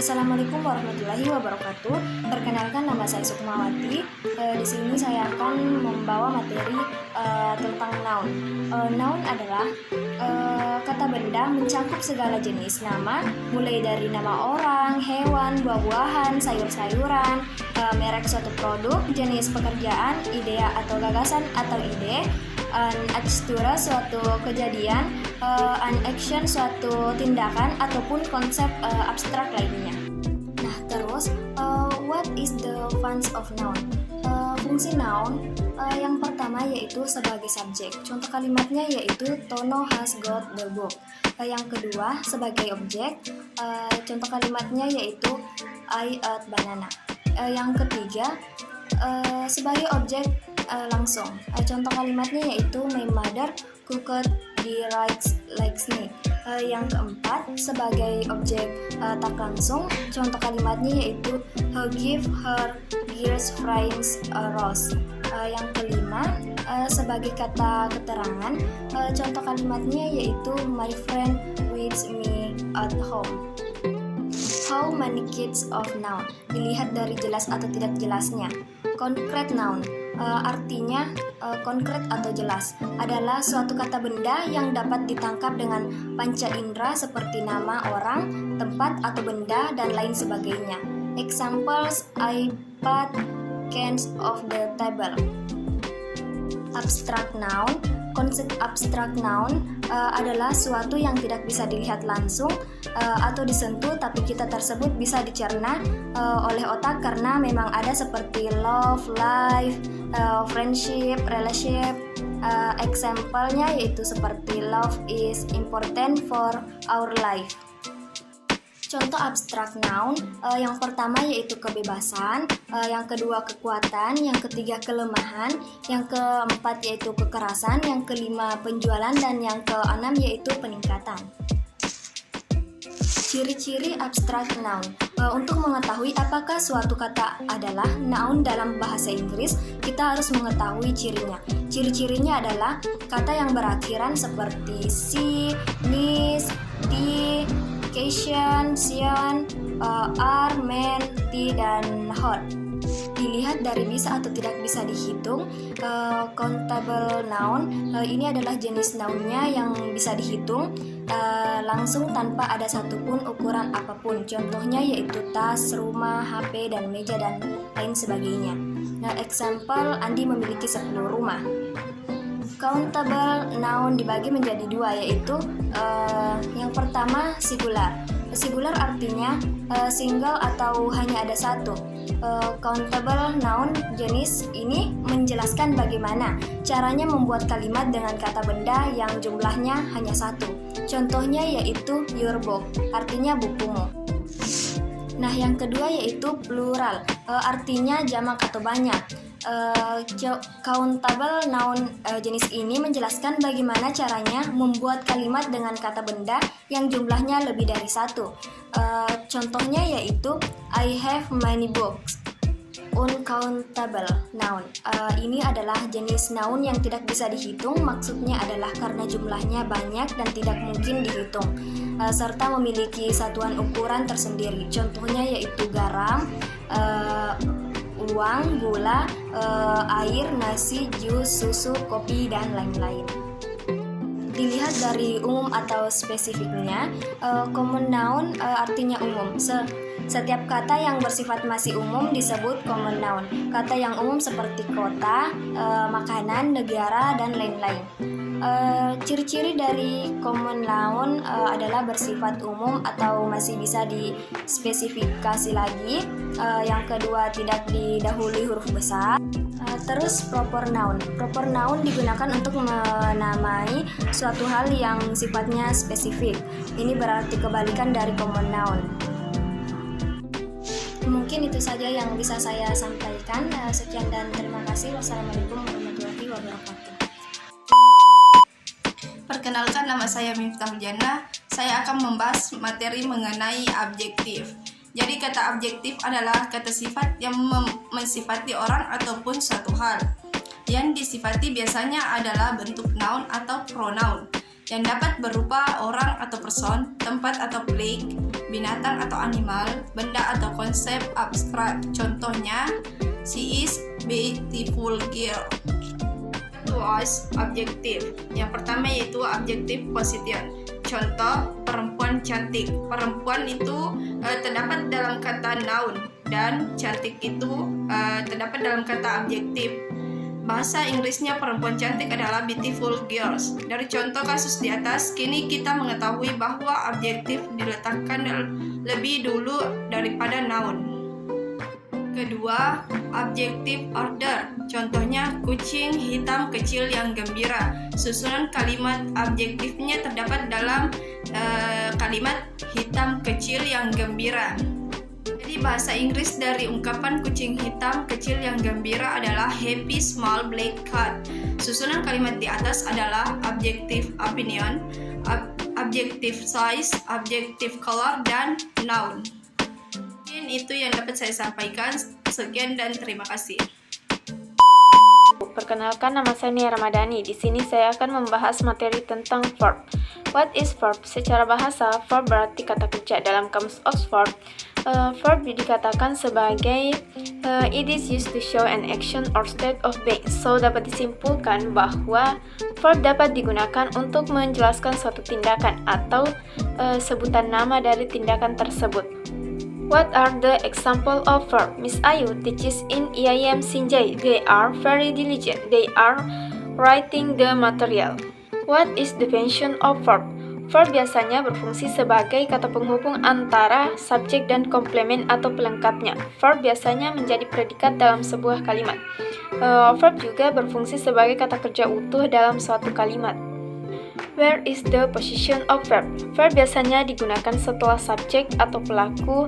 Assalamualaikum warahmatullahi wabarakatuh. Perkenalkan, nama saya Sukmawati. Di sini saya akan membawa materi tentang noun. Noun adalah kata benda mencakup segala jenis nama, mulai dari nama orang, hewan, buah-buahan, sayur-sayuran, merek suatu produk, jenis pekerjaan, idea atau gagasan atau ide, an akstura suatu kejadian, an action suatu tindakan ataupun konsep abstrak lainnya. Nah, terus what is the function of noun? Fungsi noun yang pertama yaitu sebagai subjek. Contoh kalimatnya yaitu Tono has got the book. Yang kedua sebagai objek. Contoh kalimatnya yaitu I ate banana. Yang ketiga sebagai objek langsung. Contoh kalimatnya yaitu my mother cooked the rice like snake. Yang keempat sebagai objek tak langsung. Contoh kalimatnya yaitu he give her girls friends rose. Yang kelima sebagai kata keterangan. Contoh kalimatnya yaitu my friend with me at home. How many kids of noun? Dilihat dari jelas atau tidak jelasnya. Concrete noun artinya konkret atau jelas, adalah suatu kata benda yang dapat ditangkap dengan panca indera seperti nama orang, tempat atau benda, dan lain sebagainya. Examples: iPad, cans of the table. Abstract noun. Konsep abstrak noun adalah suatu yang tidak bisa dilihat langsung atau disentuh, tapi kita tersebut bisa dicerna oleh otak karena memang ada seperti love, life, friendship, relationship. Example-nya yaitu seperti love is important for our life. Contoh abstrak noun, yang pertama yaitu kebebasan, yang kedua kekuatan, yang ketiga kelemahan, yang keempat yaitu kekerasan, yang kelima penjualan, dan yang keenam yaitu peningkatan. Ciri-ciri abstrak noun. Untuk mengetahui apakah suatu kata adalah noun dalam bahasa Inggris, kita harus mengetahui cirinya. Ciri-cirinya adalah kata yang berakhiran seperti si, nis, ti, cation, sion, are, man, ti, dan hot. Dilihat dari bisa atau tidak bisa dihitung. Countable noun ini adalah jenis nounnya yang bisa dihitung langsung tanpa ada satupun ukuran apapun. Contohnya yaitu tas, rumah, HP, dan meja, dan lain sebagainya. Nah, example, Andi memiliki 10 rumah. Countable noun dibagi menjadi dua, yaitu yang pertama singular. Singular artinya single atau hanya ada satu. Countable noun jenis ini menjelaskan bagaimana caranya membuat kalimat dengan kata benda yang jumlahnya hanya satu. Contohnya yaitu your book, artinya bukumu. Nah, yang kedua yaitu plural, artinya jamak atau banyak. Countable noun jenis ini menjelaskan bagaimana caranya membuat kalimat dengan kata benda yang jumlahnya lebih dari satu. Contohnya yaitu I have many books. Uncountable noun ini adalah jenis noun yang tidak bisa dihitung. Maksudnya adalah karena jumlahnya banyak dan tidak mungkin dihitung, serta memiliki satuan ukuran tersendiri. Contohnya yaitu garam, uang, gula, air, nasi, jus, susu, kopi, dan lain-lain. Dilihat dari umum atau spesifiknya. Common noun artinya umum. Setiap kata yang bersifat masih umum disebut common noun. Kata yang umum seperti kota, makanan, negara, dan lain-lain. Ciri-ciri dari common noun adalah bersifat umum atau masih bisa dispesifikasi lagi. Yang kedua, tidak didahului huruf besar. Terus proper noun. Proper noun digunakan untuk menamai suatu hal yang sifatnya spesifik. Ini berarti kebalikan dari common noun. Mungkin itu saja yang bisa saya sampaikan. Sekian dan terima kasih. Wassalamualaikum warahmatullahi wabarakatuh. Perkenalkan, nama saya Miftahul Jannah. Saya akan membahas materi mengenai adjektif. Jadi kata adjektif adalah kata sifat yang mensifati orang ataupun suatu hal. Yang disifati biasanya adalah bentuk noun atau pronoun yang dapat berupa orang atau person, tempat atau place, binatang atau animal, benda atau konsep abstrak. Contohnya, she is beautiful girl. Was adjective. Yang pertama yaitu adjective position. Contoh, perempuan cantik. Perempuan itu terdapat dalam kata noun dan cantik itu terdapat dalam kata adjektif. Bahasa Inggrisnya perempuan cantik adalah beautiful girls. Dari contoh kasus di atas, kini kita mengetahui bahwa adjektif diletakkan lebih dulu daripada noun. Kedua, adjective order. Contohnya, kucing hitam kecil yang gembira. Susunan kalimat adjektifnya terdapat dalam kalimat hitam kecil yang gembira. Jadi bahasa Inggris dari ungkapan kucing hitam kecil yang gembira adalah happy small black cat. Susunan kalimat di atas adalah adjective opinion, adjective size, adjective color, dan noun. Mungkin itu yang dapat saya sampaikan. Sekian dan terima kasih. Perkenalkan, nama saya Nia Ramadhani. Di sini saya akan membahas materi tentang verb. What is verb? Secara bahasa, verb berarti kata kerja. Dalam kamus Oxford, verb dikatakan sebagai it is used to show an action or state of being. So, dapat disimpulkan bahwa verb dapat digunakan untuk menjelaskan suatu tindakan atau sebutan nama dari tindakan tersebut. What are the example of verb? Miss Ayu teaches in IIM Sinjai. They are very diligent. They are writing the material. What is the function of verb? Verb biasanya berfungsi sebagai kata penghubung antara subjek dan komplement atau pelengkapnya. Verb biasanya menjadi predikat dalam sebuah kalimat. Verb juga berfungsi sebagai kata kerja utuh dalam suatu kalimat. Where is the position of verb? Verb biasanya digunakan setelah subjek atau pelaku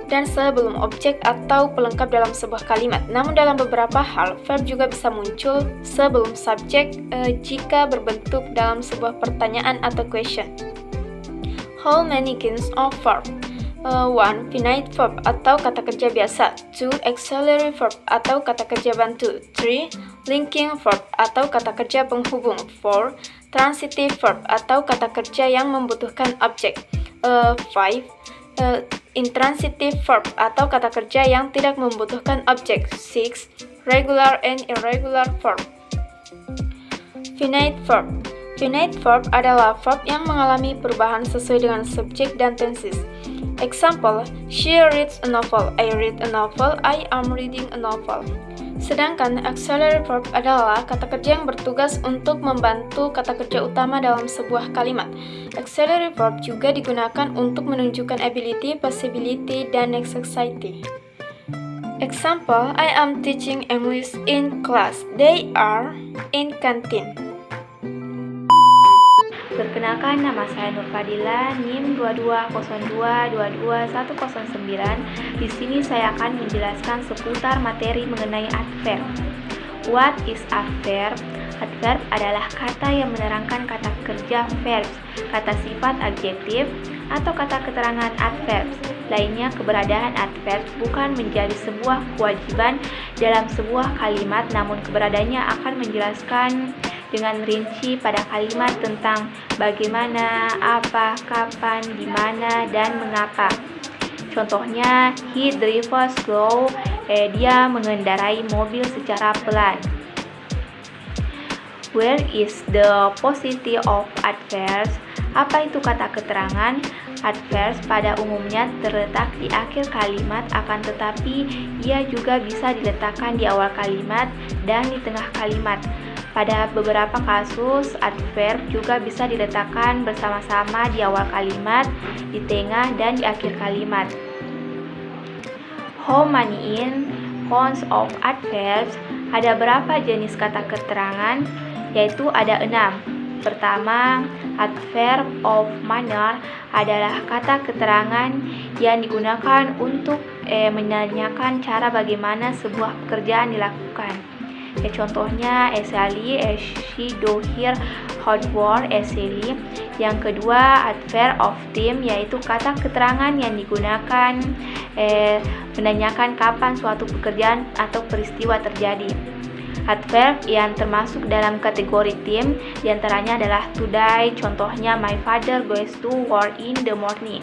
dan sebelum objek atau pelengkap dalam sebuah kalimat. Namun dalam beberapa hal, verb juga bisa muncul sebelum subjek jika berbentuk dalam sebuah pertanyaan atau question. How many kinds of verb? 1. Finite verb atau kata kerja biasa. 2. Auxiliary verb atau kata kerja bantu. 3. Linking verb atau kata kerja penghubung. 4. Transitive verb atau kata kerja yang membutuhkan objek. 5. Intransitive verb atau kata kerja yang tidak membutuhkan objek. 6. Regular and irregular verb. Finite verb. Finite verb adalah verb yang mengalami perubahan sesuai dengan subjek dan tenses. Example, she reads a novel. I read a novel. I am reading a novel. Sedangkan auxiliary verb adalah kata kerja yang bertugas untuk membantu kata kerja utama dalam sebuah kalimat. Auxiliary verb juga digunakan untuk menunjukkan ability, possibility, dan necessity. Example, I am teaching English in class. They are in canteen. Perkenalkan, nama saya Nur Fadila, NIM 2202222109. Di sini saya akan menjelaskan seputar materi mengenai adverb. What is adverb? Adverb adalah kata yang menerangkan kata kerja verbs, kata sifat adjektif, atau kata keterangan adverbs. Lainnya, keberadaan adverbs bukan menjadi sebuah kewajiban dalam sebuah kalimat, namun keberadaannya akan menjelaskan dengan rinci pada kalimat tentang bagaimana, apa, kapan, di mana, dan mengapa. Contohnya, he drives slow, dia mengendarai mobil secara pelan. Where is the position of adverbs? Apa itu kata keterangan? Adverbs pada umumnya terletak di akhir kalimat, akan tetapi ia juga bisa diletakkan di awal kalimat dan di tengah kalimat. Pada beberapa kasus, adverb juga bisa diletakkan bersama-sama di awal kalimat, di tengah, dan di akhir kalimat. How many kinds of adverbs? Ada berapa jenis kata keterangan? Yaitu ada 6. Pertama, adverb of manner adalah kata keterangan yang digunakan untuk menanyakan cara bagaimana sebuah pekerjaan dilakukan. Contohnya, Sally, she do her hard work, Sally. Yang kedua, adverb of time, yaitu kata keterangan yang digunakan menanyakan kapan suatu pekerjaan atau peristiwa terjadi. Adverb yang termasuk dalam kategori time diantaranya adalah today. Contohnya, my father goes to work in the morning.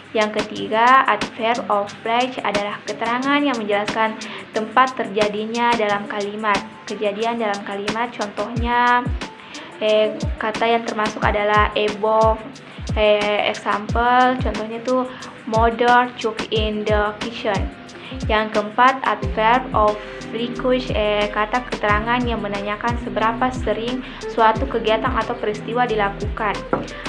Yang ketiga, adverb of place adalah keterangan yang menjelaskan tempat terjadinya dalam kalimat. Kejadian dalam kalimat, contohnya kata yang termasuk adalah above. Example, contohnya tuh mother cook in the kitchen. Yang keempat, adverb of frequency, kata keterangan yang menanyakan seberapa sering suatu kegiatan atau peristiwa dilakukan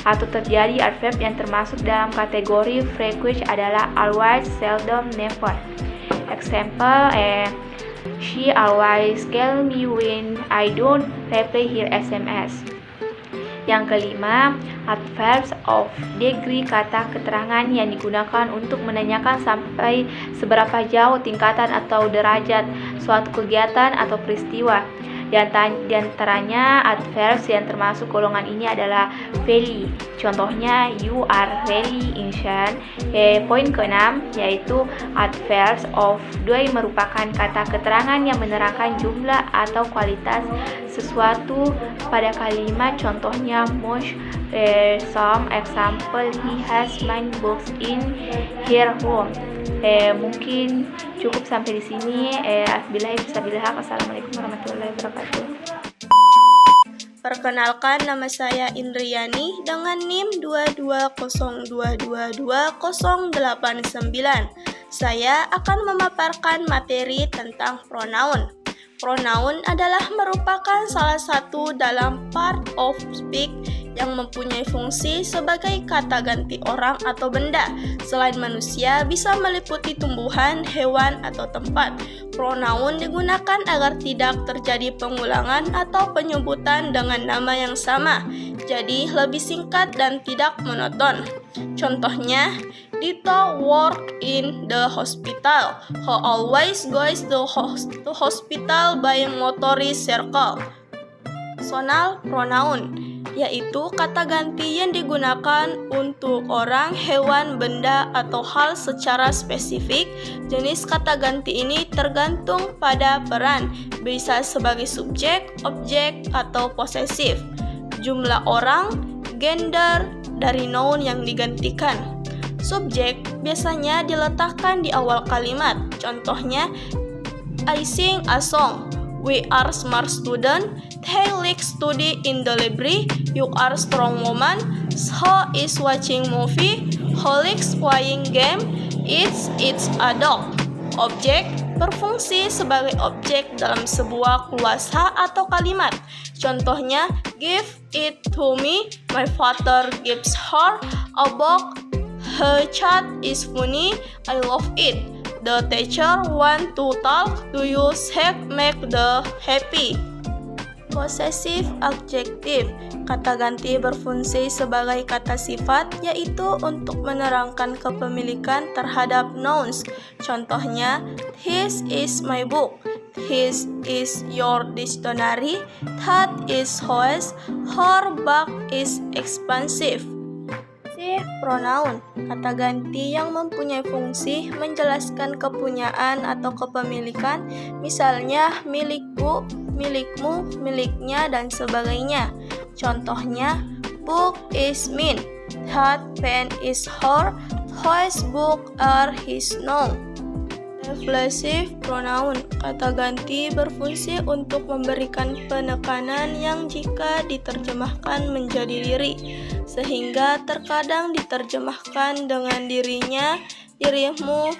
atau terjadi. Adverb yang termasuk dalam kategori frequency adalah always, seldom, never. Example, she always call me when I don't reply her SMS. Yang kelima, adverbs of degree, kata keterangan yang digunakan untuk menanyakan sampai seberapa jauh tingkatan atau derajat suatu kegiatan atau peristiwa. Di antaranya adverbs yang termasuk golongan ini adalah very. Contohnya, you are very ancient. Poin keenam yaitu adverbs of doing, merupakan kata keterangan yang menerangkan jumlah atau kualitas sesuatu pada kalimat. Contohnya, most, some. Example, he has many books in her room. Mungkin cukup sampai di sini. Assalamualaikum warahmatullahi wabarakatuh. Perkenalkan, nama saya Indriani dengan NIM 220222089. Saya akan memaparkan materi tentang pronoun. Pronoun adalah merupakan salah satu dalam part of speech yang mempunyai fungsi sebagai kata ganti orang atau benda. Selain manusia, bisa meliputi tumbuhan, hewan, atau tempat. Pronoun digunakan agar tidak terjadi pengulangan atau penyebutan dengan nama yang sama, jadi lebih singkat dan tidak monoton. Contohnya, Dito work in the hospital. He always goes to hospital by motorized circle. Personal pronoun, yaitu kata ganti yang digunakan untuk orang, hewan, benda, atau hal secara spesifik. Jenis kata ganti ini tergantung pada peran, bisa sebagai subjek, objek, atau posesif. Jumlah orang, gender dari noun yang digantikan. Subjek biasanya diletakkan di awal kalimat. Contohnya, I sing a song. We are smart student. They like study in the library. You are strong woman. He is watching movie. He likes playing game. It's a dog. Objek berfungsi sebagai objek dalam sebuah kuasa atau kalimat. Contohnya, give it to me. My father gives her a book. Her chat is funny. I love it. The teacher want to talk. Do you make the happy? Possessive adjective, kata ganti berfungsi sebagai kata sifat, yaitu untuk menerangkan kepemilikan terhadap nouns. Contohnya, his is my book. His is your dictionary. That is his. Her bag is expensive. Pronoun, kata ganti yang mempunyai fungsi menjelaskan kepunyaan atau kepemilikan, misalnya milikku, milikmu, miliknya, dan sebagainya. Contohnya, book is mine, that pen is her, his book are his noun. Reflexive pronoun, kata ganti berfungsi untuk memberikan penekanan yang jika diterjemahkan menjadi diri, sehingga terkadang diterjemahkan dengan dirinya, dirimu,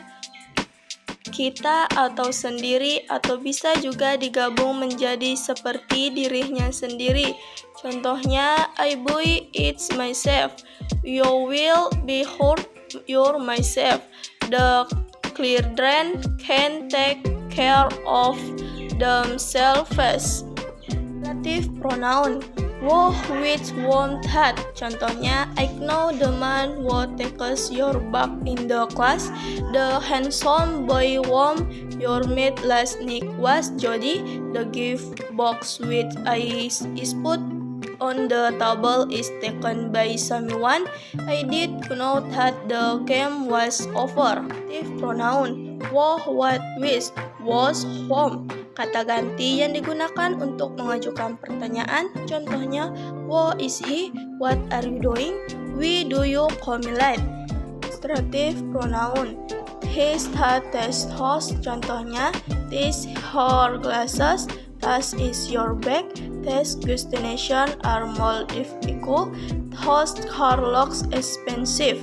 kita, atau sendiri, atau bisa juga digabung menjadi seperti dirinya sendiri. Contohnya, I buy it myself. You will be hurt your myself. The children can take care of themselves. Relative pronoun, who, which, whom, that. Contohnya, I know the man who takes your bag in the class. The handsome boy whom you met last night was Jody. The gift box which is put on the table is taken by someone. I did know that the game was over. Relative pronoun, who, what, which, was, whom. Kata ganti yang digunakan untuk mengajukan pertanyaan. Contohnya, who is he? What are you doing? We do you come late? demonstrative pronoun. His, her, test, host. Contohnya, this her glasses, tas is your bag, test destination are more difficult, host her looks expensive.